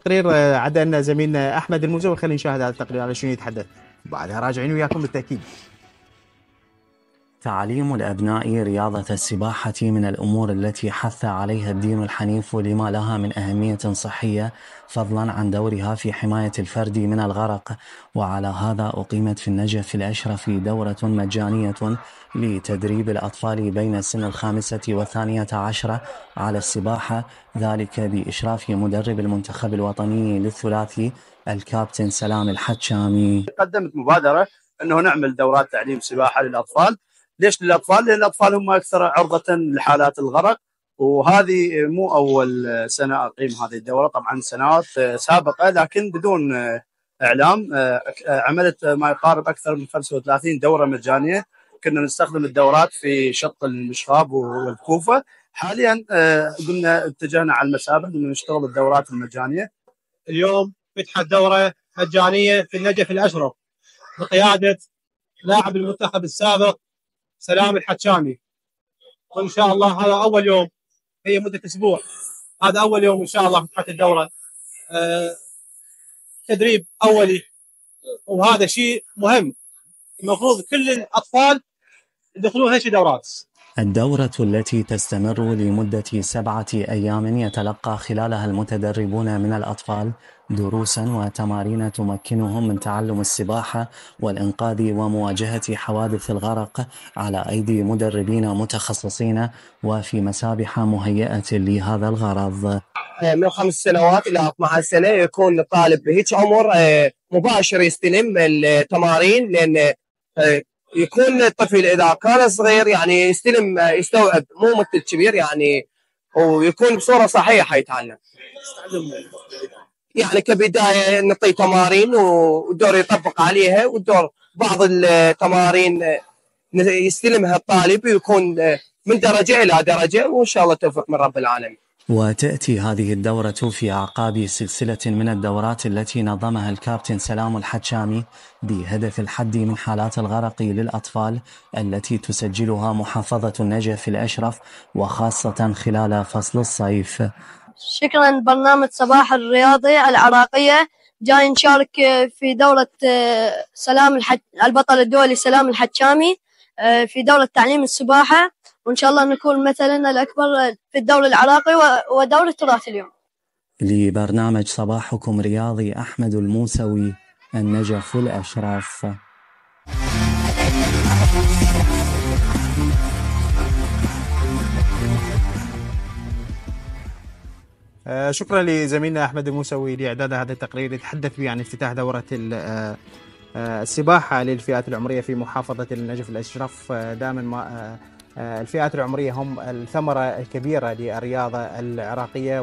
تقرير عد أن زميلنا أحمد الموسوي. خلينا نشاهد هذا التقرير على شنو يتحدث، بعدها راجعين وياكم بالتأكيد. تعليم الأبناء رياضة السباحة من الأمور التي حث عليها الدين الحنيف لما لها من أهمية صحية، فضلا عن دورها في حماية الفرد من الغرق. وعلى هذا أقيمت في النجف الأشرف دورة مجانية لتدريب الأطفال بين سن 5 و12 على السباحة، ذلك بإشراف مدرب المنتخب الوطني للثلاثي الكابتن سلام الحتشامي. قدمت مبادرة أنه نعمل دورات تعليم سباحة للأطفال. ليش للأطفال؟ لأن الأطفال هم أكثر عرضة لحالات الغرق، وهذه مو أول سنة أقيم هذه الدورة، طبعا سنوات سابقة لكن بدون إعلام. عملت ما يقارب أكثر من 35 دورة مجانية. كنا نستخدم الدورات في شط المشخاب والكوفة. حاليا قلنا اتجهنا على المسابح قلنا نشتغل الدورات المجانية. اليوم فتحت دورة مجانية في النجف الأشرف بقيادة لاعب المنتخب السابق سلام الحتشامي، وإن شاء الله هذا أول يوم، هي مدة أسبوع، هذا أول يوم إن شاء الله فتحت الدورة. تدريب أولي، وهذا شيء مهم، المفروض كل الأطفال يدخلون هيك دورات. الدورة التي تستمر لمدة 7 أيام يتلقى خلالها المتدربون من الأطفال دروسا وتمارين تمكنهم من تعلم السباحة والإنقاذ ومواجهة حوادث الغرق على أيدي مدربين متخصصين وفي مسابح مهيئة لهذا الغرض. من 5 سنوات إلى 12 سنة يكون الطالب بهيك عمر مباشر يستلم التمارين، لأن يكون الطفل إذا كان صغير يعني يستلم يستوعب، مو مثل الكبير يعني، ويكون بصورة صحيحة يتعلم. يعني كبداية نعطي تمارين والدور يطبق عليها، والدور بعض التمارين يستلمها الطالب ويكون من درجة إلى درجة، وإن شاء الله توفيق من رب العالمين. وتأتي هذه الدورة في أعقاب سلسلة من الدورات التي نظمها الكابتن سلام الحتشامي بهدف الحد من حالات الغرق للأطفال التي تسجلها محافظة النجف الأشرف، وخاصة خلال فصل الصيف. شكرا برنامج صباح الرياضي العراقية، جاي نشارك في دورة البطل الدولي سلام الحتشامي في دورة تعليم السباحة، وإن شاء الله نكون مثلا الأكبر في الدوري العراقي ودوري التراث اليوم. لبرنامج صباحكم رياضي أحمد الموسوي، النجف الأشرف. شكرا لزميلنا أحمد الموسوي لإعداد هذا التقرير يتحدث به عن افتتاح دورة السباحة للفئات العمرية في محافظة النجف الأشرف. دائما ما الفئات العمرية هم الثمرة الكبيرة للرياضة العراقية.